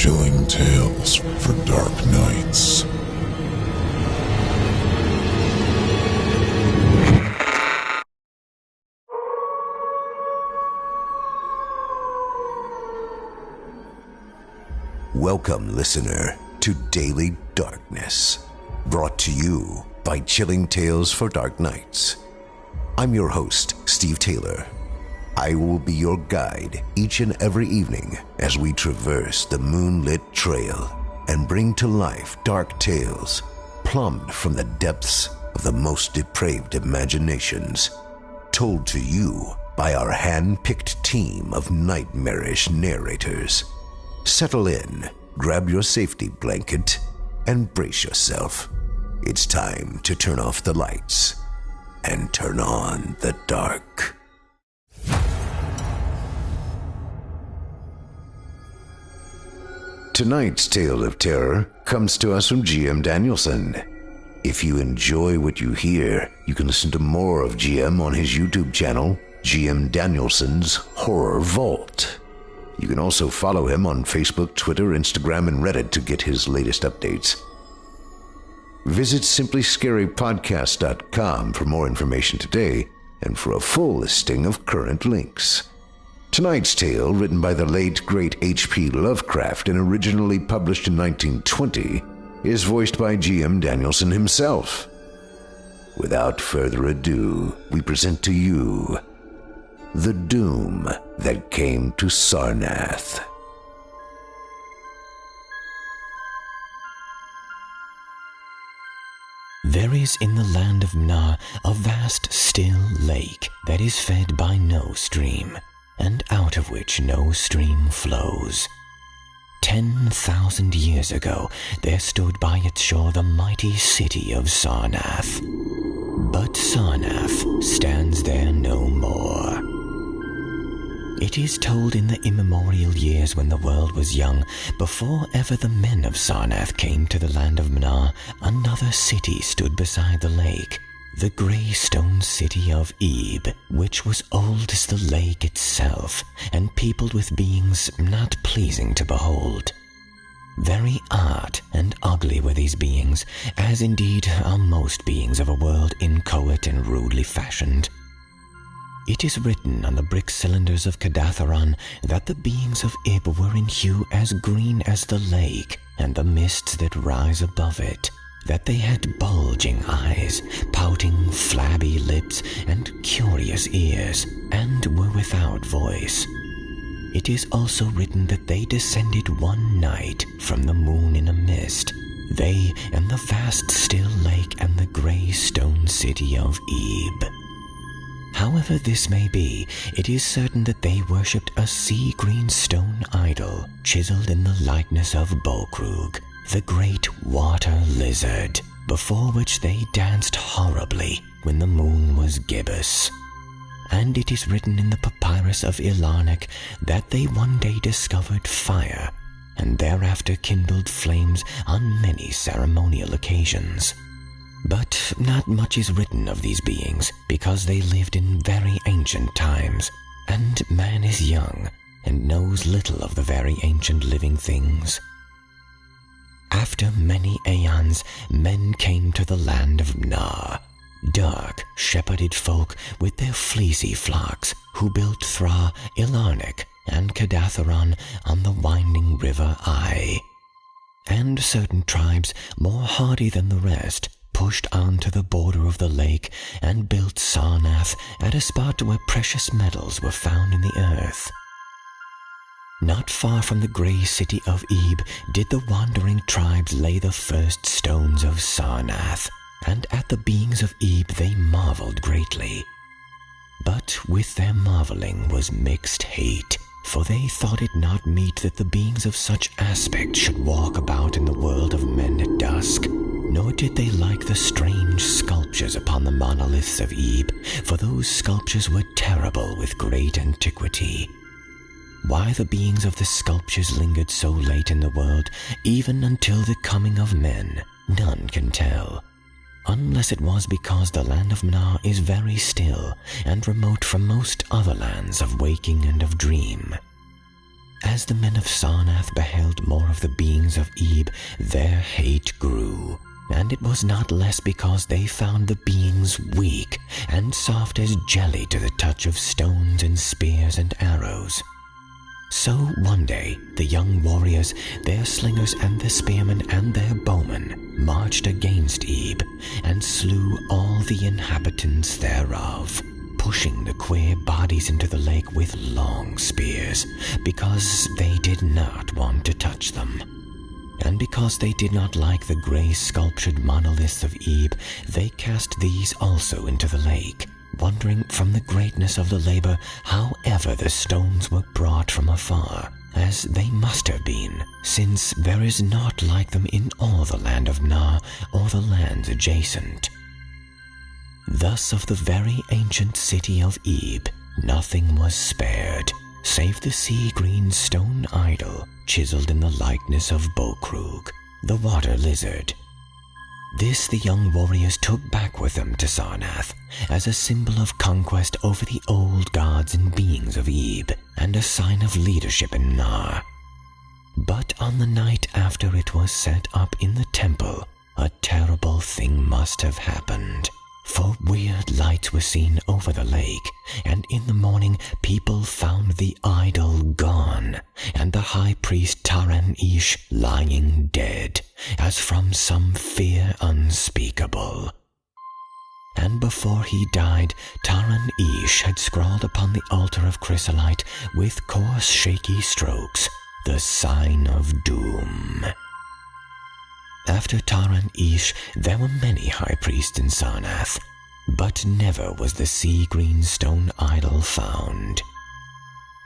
Chilling tales for dark nights. Welcome, listener, to Daily Darkness, brought to you by Chilling Tales for Dark Nights. I'm your host, Steve Taylor. I will be your guide each and every evening as we traverse the moonlit trail and bring to life dark tales plumbed from the depths of the most depraved imaginations, told to you by our hand-picked team of nightmarish narrators. Settle in, grab your safety blanket, and brace yourself. It's time to turn off the lights and turn on the dark. Tonight's tale of terror comes to us from GM Danielson. If you enjoy what you hear, you can listen to more of GM on his YouTube channel, GM Danielson's Horror Vault. You can also follow him on Facebook, Twitter, Instagram, and Reddit to get his latest updates. Visit simplyscarypodcast.com for more information today and for a full listing of current links. Tonight's tale, written by the late, great H.P. Lovecraft and originally published in 1920, is voiced by GM Danielson himself. Without further ado, we present to you The Doom That Came to Sarnath. There is in the land of Mnar a vast still lake that is fed by no stream, and out of which no stream flows. 10,000 years ago, there stood by its shore the mighty city of Sarnath. But Sarnath stands there no more. It is told in the immemorial years when the world was young, before ever the men of Sarnath came to the land of Mnar, another city stood beside the lake, the grey stone city of Ebe, which was old as the lake itself, and peopled with beings not pleasing to behold. Very odd and ugly were these beings, as indeed are most beings of a world inchoate and rudely fashioned. It is written on the brick cylinders of Cadatharon that the beings of Ib were in hue as green as the lake and the mists that rise above it, that they had bulging eyes, pouting flabby lips, and curious ears, and were without voice. It is also written that they descended one night from the moon in a mist, they and the vast still lake and the grey stone city of Ebe. However this may be, it is certain that they worshipped a sea-green stone idol chiseled in the likeness of Bokrug, the great water lizard, before which they danced horribly when the moon was gibbous. And it is written in the papyrus of Ilarnik that they one day discovered fire, and thereafter kindled flames on many ceremonial occasions. But not much is written of these beings, because they lived in very ancient times, and man is young, and knows little of the very ancient living things. After many aeons, men came to the land of Mnar, dark, shepherded folk with their fleecy flocks, who built Thra, Ilarnik, and Cadatharon on the winding river Ai. And certain tribes, more hardy than the rest, pushed on to the border of the lake and built Sarnath at a spot where precious metals were found in the earth. Not far from the grey city of Ebe did the wandering tribes lay the first stones of Sarnath, and at the beings of Ebe they marveled greatly. But with their marveling was mixed hate, for they thought it not meet that the beings of such aspect should walk about in the world of men at dusk, nor did they like the strange sculptures upon the monoliths of Ebe, for those sculptures were terrible with great antiquity. Why the beings of the sculptures lingered so late in the world, even until the coming of men, none can tell, unless it was because the land of Mnar is very still and remote from most other lands of waking and of dream. As the men of Sarnath beheld more of the beings of Ib, their hate grew, and it was not less because they found the beings weak and soft as jelly to the touch of stones and spears and arrows. So one day the young warriors, their slingers and the spearmen and their bowmen, marched against Ib and slew all the inhabitants thereof, pushing the queer bodies into the lake with long spears, because they did not want to touch them. And because they did not like the grey sculptured monoliths of Ib, they cast these also into the lake, wondering from the greatness of the labor how ever the stones were brought from afar, as they must have been, since there is naught like them in all the land of Nar or the lands adjacent. Thus of the very ancient city of Ib, nothing was spared, save the sea-green stone idol chiseled in the likeness of Bokrug, the water lizard. This the young warriors took back with them to Sarnath, as a symbol of conquest over the old gods and beings of Ib, and a sign of leadership in Nar. But on the night after it was set up in the temple, a terrible thing must have happened. For weird lights were seen over the lake, and in the morning people found the idol gone, and the high priest Taran-Ish lying dead, as from some fear unspeakable. And before he died, Taran-Ish had scrawled upon the altar of chrysolite with coarse shaky strokes, the sign of doom. After Taran-Ish, there were many high priests in Sarnath, but never was the sea-green stone idol found.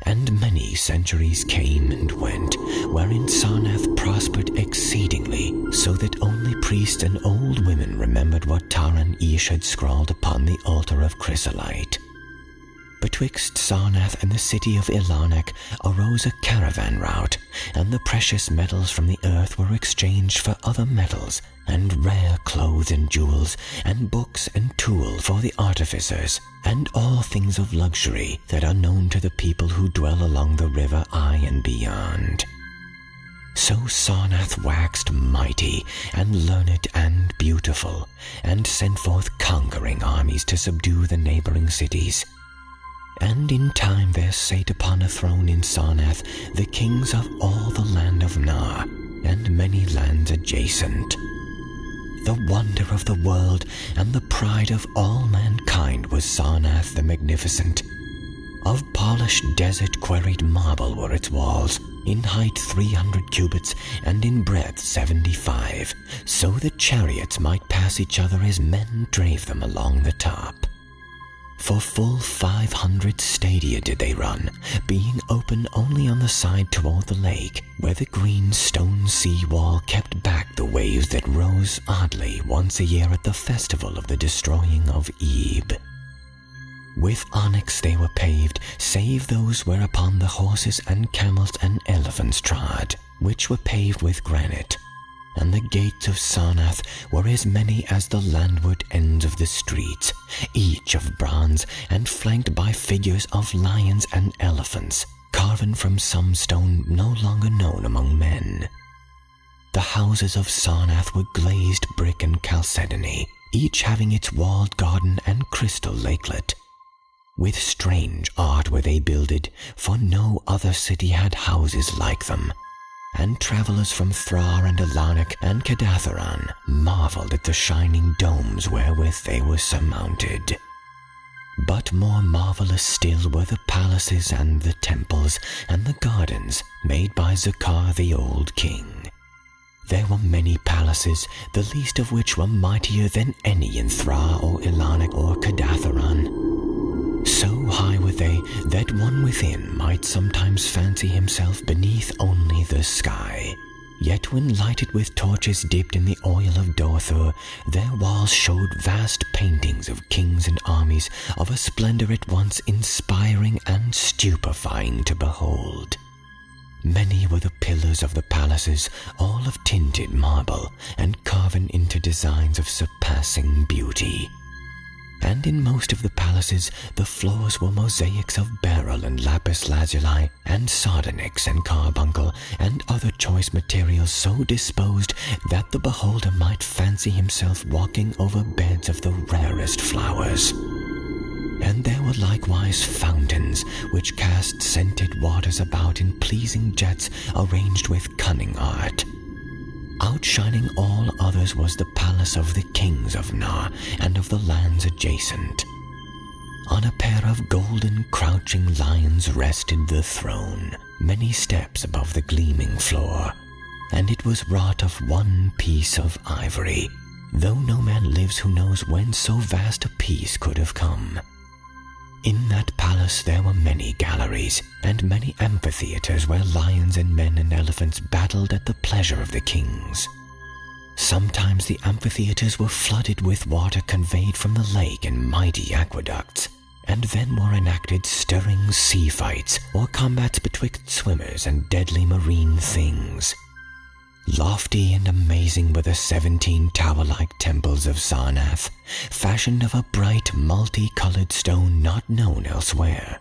And many centuries came and went, wherein Sarnath prospered exceedingly, so that only priests and old women remembered what Taran-Ish had scrawled upon the altar of chrysolite. Betwixt Sarnath and the city of Ilanek arose a caravan route, and the precious metals from the earth were exchanged for other metals, and rare clothes and jewels, and books and tools for the artificers, and all things of luxury that are known to the people who dwell along the river Ai and beyond. So Sarnath waxed mighty, and learned and beautiful, and sent forth conquering armies to subdue the neighboring cities. And in time there sate upon a throne in Sarnath the kings of all the land of Nar, and many lands adjacent. The wonder of the world and the pride of all mankind was Sarnath the Magnificent. Of polished desert-quarried marble were its walls, in height 300 cubits, and in breadth 75, so that chariots might pass each other as men drave them along the top. For full 500 stadia did they run, being open only on the side toward the lake, where the green stone sea wall kept back the waves that rose oddly once a year at the festival of the destroying of Ib. With onyx they were paved, save those whereupon the horses and camels and elephants trod, which were paved with granite. And the gates of Sarnath were as many as the landward ends of the streets, each of bronze, and flanked by figures of lions and elephants, carven from some stone no longer known among men. The houses of Sarnath were glazed brick and chalcedony, each having its walled garden and crystal lakelet. With strange art were they builded, for no other city had houses like them. And travelers from Thrar and Ilanek and Kedatharan marveled at the shining domes wherewith they were surmounted. But more marvelous still were the palaces and the temples and the gardens made by Zakar the old king. There were many palaces, the least of which were mightier than any in Thrar or Ilanek or Kedatharan. So high were they that one within might sometimes fancy himself beneath only the sky. Yet when lighted with torches dipped in the oil of Dorthur, their walls showed vast paintings of kings and armies of a splendor at once inspiring and stupefying to behold. Many were the pillars of the palaces, all of tinted marble, and carven into designs of surpassing beauty. and in most of the palaces the floors were mosaics of beryl and lapis lazuli and sardonyx and carbuncle and other choice materials so disposed that the beholder might fancy himself walking over beds of the rarest flowers. And there were likewise fountains which cast scented waters about in pleasing jets arranged with cunning art. Outshining all others was the palace of the kings of Nar and of the lands adjacent. On a pair of golden crouching lions rested the throne, many steps above the gleaming floor, and it was wrought of one piece of ivory, though no man lives who knows when so vast a piece could have come. In that palace there were many galleries and many amphitheaters where lions and men and elephants battled at the pleasure of the kings. Sometimes the amphitheaters were flooded with water conveyed from the lake in mighty aqueducts, and then were enacted stirring sea fights or combats betwixt swimmers and deadly marine things. Lofty and amazing were the 17 tower-like temples of Sarnath, fashioned of a bright multi-colored stone not known elsewhere.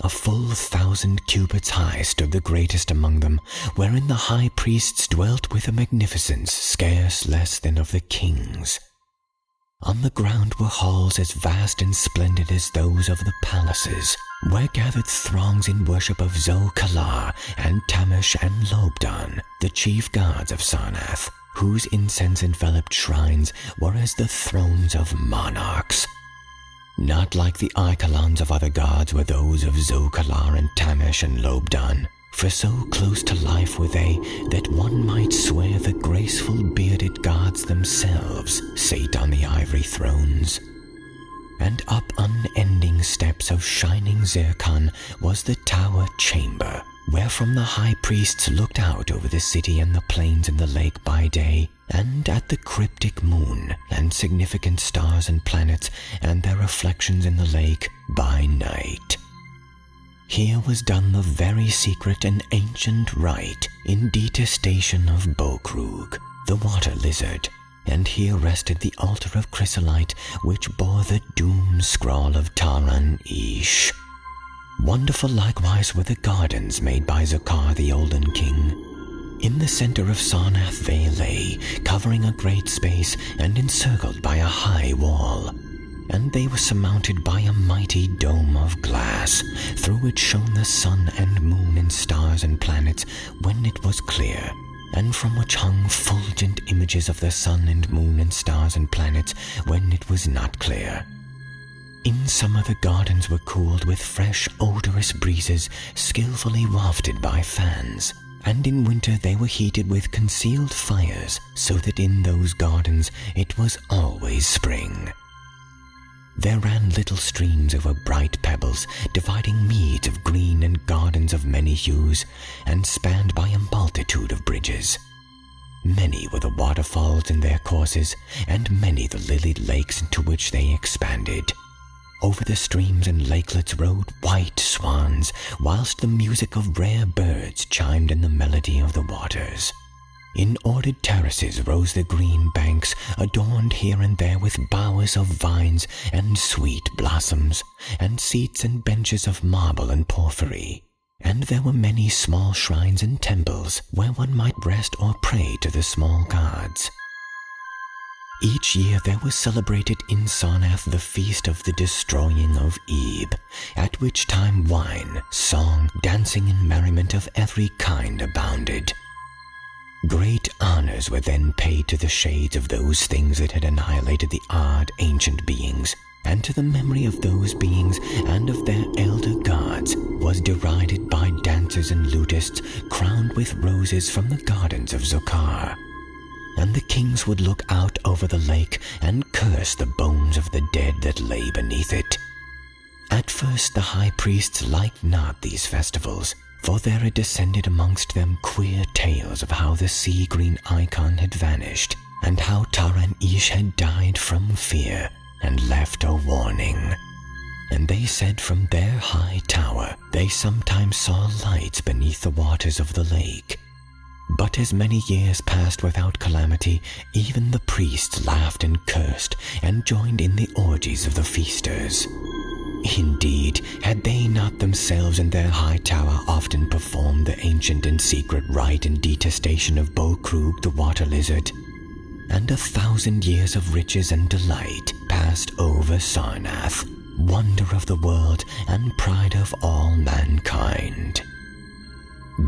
A full 1,000 cubits high stood the greatest among them, wherein the high priests dwelt with a magnificence scarce less than of the kings. On the ground were halls as vast and splendid as those of the palaces, where gathered throngs in worship of Zo-Kalar and Tamish and Lobdan, the chief gods of Sarnath, whose incense-enveloped shrines were as the thrones of monarchs. Not like the icalons of other gods were those of Zo-Kalar and Tamish and Lobdan, for so close to life were they that one might swear the graceful bearded gods themselves sate on the ivory thrones. And up unending steps of shining zircon was the tower chamber, where from the high priests looked out over the city and the plains and the lake by day, and at the cryptic moon and significant stars and planets and their reflections in the lake by night. Here was done the very secret and ancient rite in detestation of Bokrug, the water lizard, and here rested the altar of chrysolite which bore the doom scrawl of Taran Ish. Wonderful likewise were the gardens made by Zakar the olden king. In the center of Sarnath they lay, covering a great space and encircled by a high wall, and they were surmounted by a mighty dome of glass, through which shone the sun and moon and stars and planets when it was clear, and from which hung fulgent images of the sun and moon and stars and planets when it was not clear. In summer the gardens were cooled with fresh odorous breezes skillfully wafted by fans, and in winter they were heated with concealed fires, so that in those gardens it was always spring. There ran little streams over bright pebbles, dividing meads of green and gardens of many hues, and spanned by a multitude of bridges. Many were the waterfalls in their courses, and many the lilied lakes into which they expanded. Over the streams and lakelets rode white swans, whilst the music of rare birds chimed in the melody of the waters. In ordered terraces rose the green banks, adorned here and there with bowers of vines and sweet blossoms, and seats and benches of marble and porphyry. And there were many small shrines and temples where one might rest or pray to the small gods. Each year there was celebrated in Sarnath the feast of the destroying of Ib, at which time wine, song, dancing and merriment of every kind abounded. Great honors were then paid to the shades of those things that had annihilated the odd ancient beings, and to the memory of those beings and of their elder gods was derided by dancers and lutists crowned with roses from the gardens of Zokar. And the kings would look out over the lake and curse the bones of the dead that lay beneath it. At first the high priests liked not these festivals, for there had descended amongst them queer tales of how the sea-green icon had vanished, and how Taran Ish had died from fear and left a warning. And they said from their high tower they sometimes saw lights beneath the waters of the lake. But as many years passed without calamity, even the priests laughed and cursed and joined in the orgies of the feasters. Indeed, had they not themselves in their high tower often performed the ancient and secret rite in detestation of Bo-Krug the water lizard? And 1,000 years of riches and delight passed over Sarnath, wonder of the world and pride of all mankind.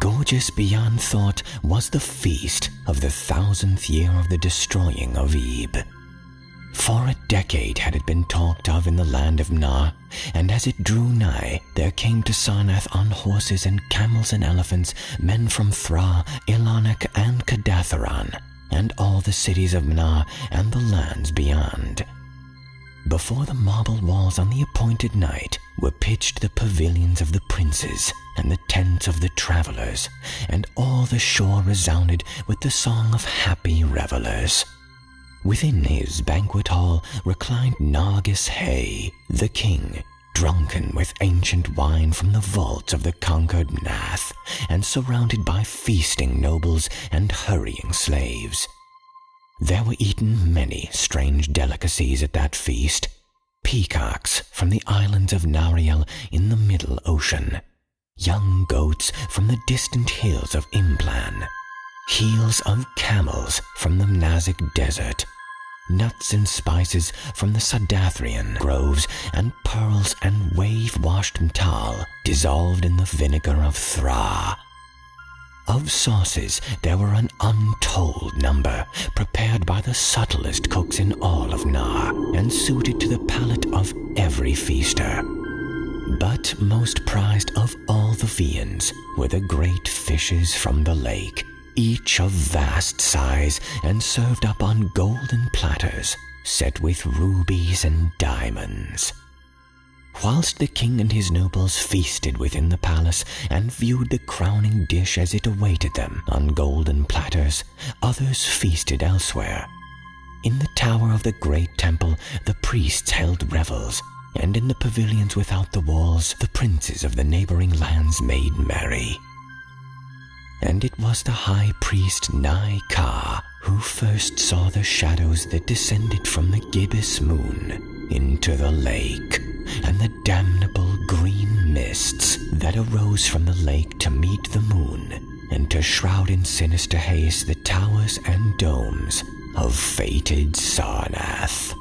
Gorgeous beyond thought was the feast of the 1,000th year of the destroying of Ib. For a decade had it been talked of in the land of Na, and as it drew nigh, there came to Sarnath on horses and camels and elephants men from Thra, Ilanak, and Kadatharan, and all the cities of Na and the lands beyond. Before the marble walls on the appointed night were pitched the pavilions of the princes and the tents of the travelers, and all the shore resounded with the song of happy revelers. Within his banquet hall reclined Nargis Hay, the king, drunken with ancient wine from the vaults of the conquered Nath, and surrounded by feasting nobles and hurrying slaves. There were eaten many strange delicacies at that feast. Peacocks from the islands of Nariel in the Middle Ocean, young goats from the distant hills of Implan, heels of camels from the Nazik Desert, nuts and spices from the Sadathrian groves, and pearls and wave-washed mtal dissolved in the vinegar of Thra. Of sauces there were an untold number, prepared by the subtlest cooks in all of Na, and suited to the palate of every feaster. But most prized of all the viands were the great fishes from the lake, each of vast size, and served up on golden platters, set with rubies and diamonds. Whilst the king and his nobles feasted within the palace and viewed the crowning dish as it awaited them on golden platters, others feasted elsewhere. In the tower of the great temple the priests held revels, and in the pavilions without the walls the princes of the neighboring lands made merry. And it was the high priest Nai-Ka who first saw the shadows that descended from the gibbous moon into the lake, and the damnable green mists that arose from the lake to meet the moon, and to shroud in sinister haze the towers and domes of fated Sarnath.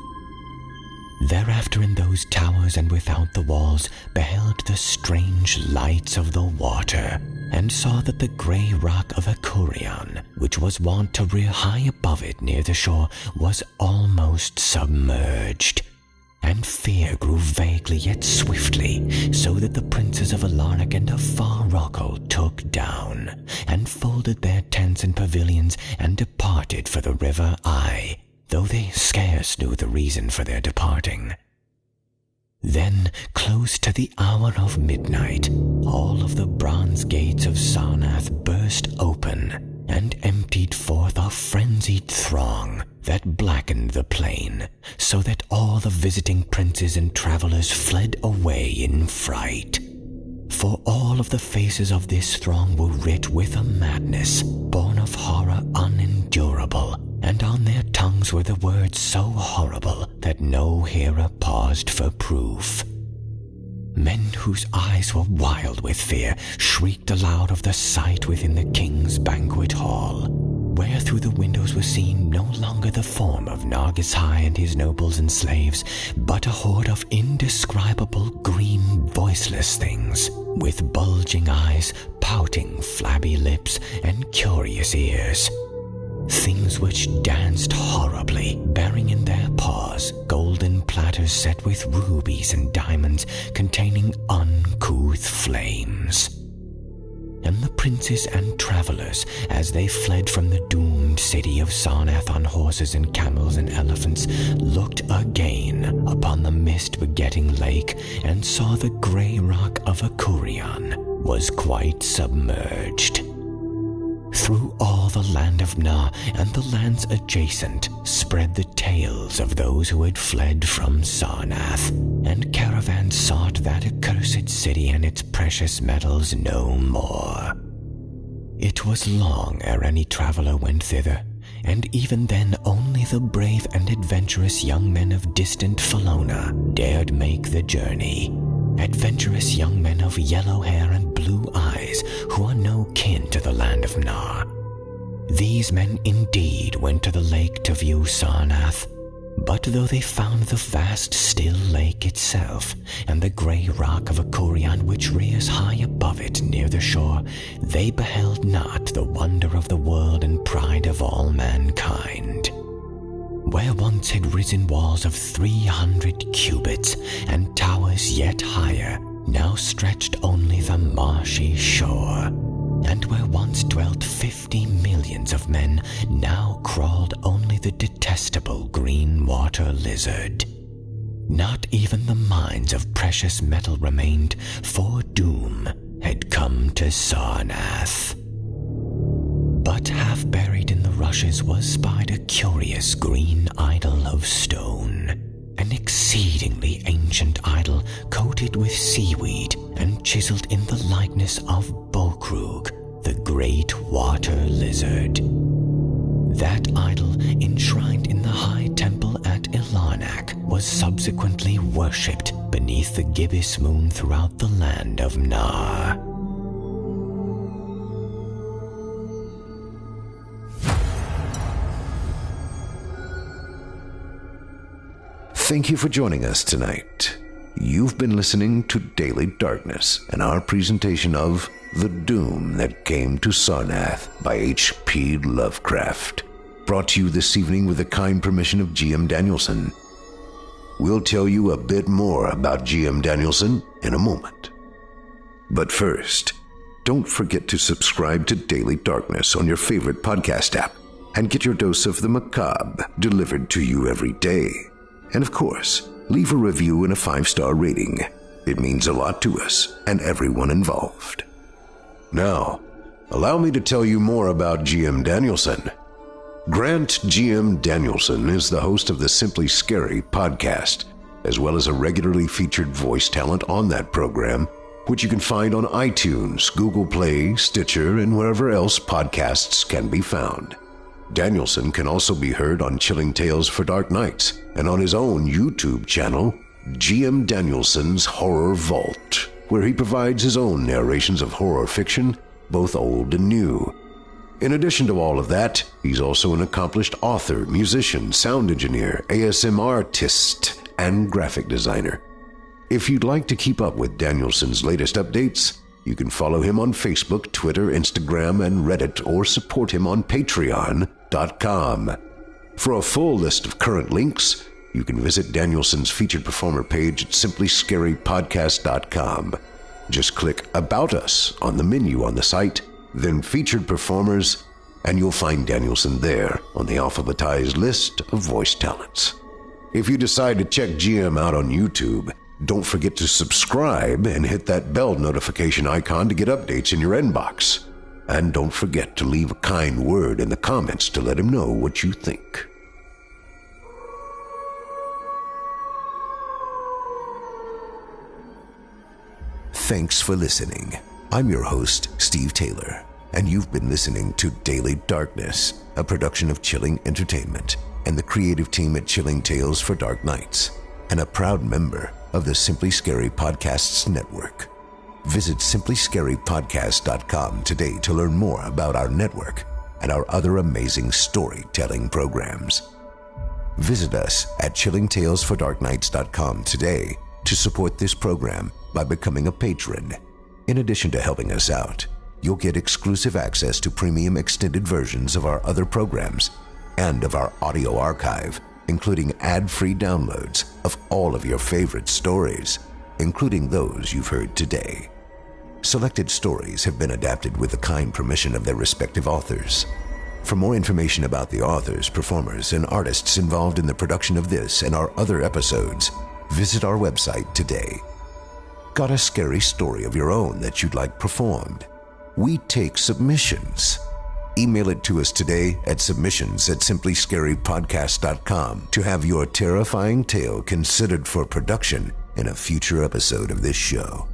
Thereafter in those towers and without the walls beheld the strange lights of the water, and saw that the grey rock of Akurion, which was wont to rear high above it near the shore, was almost submerged. And fear grew vaguely yet swiftly, so that the princes of Alarnak and of Far Rocco took down, and folded their tents and pavilions, and departed for the river Ai, though they scarce knew the reason for their departing. Then, close to the hour of midnight, all of the bronze gates of Sarnath burst open, and emptied forth a frenzied throng that blackened the plain, so that all the visiting princes and travelers fled away in fright. For all of the faces of this throng were writ with a madness, born of horror unendurable, and on their tongues were the words so horrible that no hearer paused for proof. Men whose eyes were wild with fear shrieked aloud of the sight within the king's banquet hall, where through the windows was seen no longer the form of Nargis Hai and his nobles and slaves, but a horde of indescribable green voiceless things, with bulging eyes, pouting flabby lips, and curious ears. Things which danced horribly, bearing in their paws golden platters set with rubies and diamonds containing uncouth flames. And the princes and travelers, as they fled from the doomed city of Sarnath on horses and camels and elephants, looked again upon the mist-begetting lake, and saw the grey rock of Akurion was quite submerged. Through all the land of Na and the lands adjacent spread the tales of those who had fled from Sarnath, and caravans sought that accursed city and its precious metals no more. It was long ere any traveler went thither, and even then only the brave and adventurous young men of distant Falona dared make the journey. Adventurous young men of yellow hair and blue eyes who are no kin to the land of Nar. These men indeed went to the lake to view Sarnath, but though they found the vast still lake itself and the grey rock of Akurian which rears high above it near the shore, they beheld not the wonder of the world and pride of all mankind. Where once had risen walls of 300 cubits and towers yet higher, now stretched only the marshy shore. And where once dwelt 50 millions of men, now crawled only the detestable green water lizard. Not even the mines of precious metal remained, for doom had come to Sarnath. But half buried in the rushes was spied a curious green idol of stone, an exceedingly ancient idol coated with seaweed and chiseled in the likeness of Bokrug, the great water lizard. That idol, enshrined in the high temple at Ilarnak, was subsequently worshipped beneath the gibbous moon throughout the land of Nar. Thank you for joining us tonight. You've been listening to Daily Darkness and our presentation of The Doom That Came to Sarnath by H.P. Lovecraft, brought to you this evening with the kind permission of G.M. Danielson. We'll tell you a bit more about G.M. Danielson in a moment. But first, don't forget to subscribe to Daily Darkness on your favorite podcast app and get your dose of the macabre delivered to you every day. And of course, leave a review and a 5-star rating. It means a lot to us and everyone involved. Now, allow me to tell you more about G.M. Danielson. Grant G.M. Danielson is the host of the Simply Scary podcast, as well as a regularly featured voice talent on that program, which you can find on iTunes, Google Play, Stitcher, and wherever else podcasts can be found. Danielson can also be heard on Chilling Tales for Dark Nights and on his own YouTube channel, G.M. Danielson's Horror Vault, where he provides his own narrations of horror fiction, both old and new. In addition to all of that, he's also an accomplished author, musician, sound engineer, ASMR artist, and graphic designer. If you'd like to keep up with Danielson's latest updates, you can follow him on Facebook, Twitter, Instagram, and Reddit, or support him on Patreon.com. For a full list of current links, you can visit Danielson's featured performer page at simplyscarypodcast.com. Just click About Us on the menu on the site, then Featured Performers, and you'll find Danielson there on the alphabetized list of voice talents. If you decide to check GM out on YouTube, don't forget to subscribe and hit that bell notification icon to get updates in your inbox. And don't forget to leave a kind word in the comments to let him know what you think. Thanks for listening. I'm your host, Steve Taylor, and you've been listening to Daily Darkness, a production of Chilling Entertainment and the creative team at Chilling Tales for Dark Nights, and a proud member of the Simply Scary Podcasts Network. Visit simplyscarypodcast.com today to learn more about our network and our other amazing storytelling programs. Visit us at chillingtalesfordarknights.com today to support this program by becoming a patron. In addition to helping us out, you'll get exclusive access to premium extended versions of our other programs and of our audio archive, including ad-free downloads of all of your favorite stories, including those you've heard today. Selected stories have been adapted with the kind permission of their respective authors. For more information about the authors, performers, and artists involved in the production of this and our other episodes, visit our website today. Got a scary story of your own that you'd like performed? We take submissions. Email it to us today at submissions@simplyscarypodcast.com to have your terrifying tale considered for production in a future episode of this show.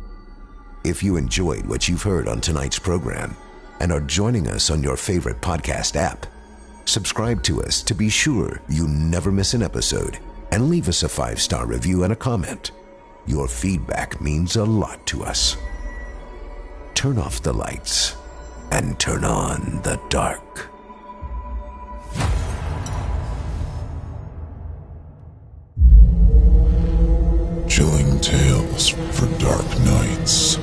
If you enjoyed what you've heard on tonight's program, and are joining us on your favorite podcast app, subscribe to us to be sure you never miss an episode, and leave us a 5-star review and a comment. Your feedback means a lot to us. Turn off the lights and turn on the dark. Chilling tales for dark nights.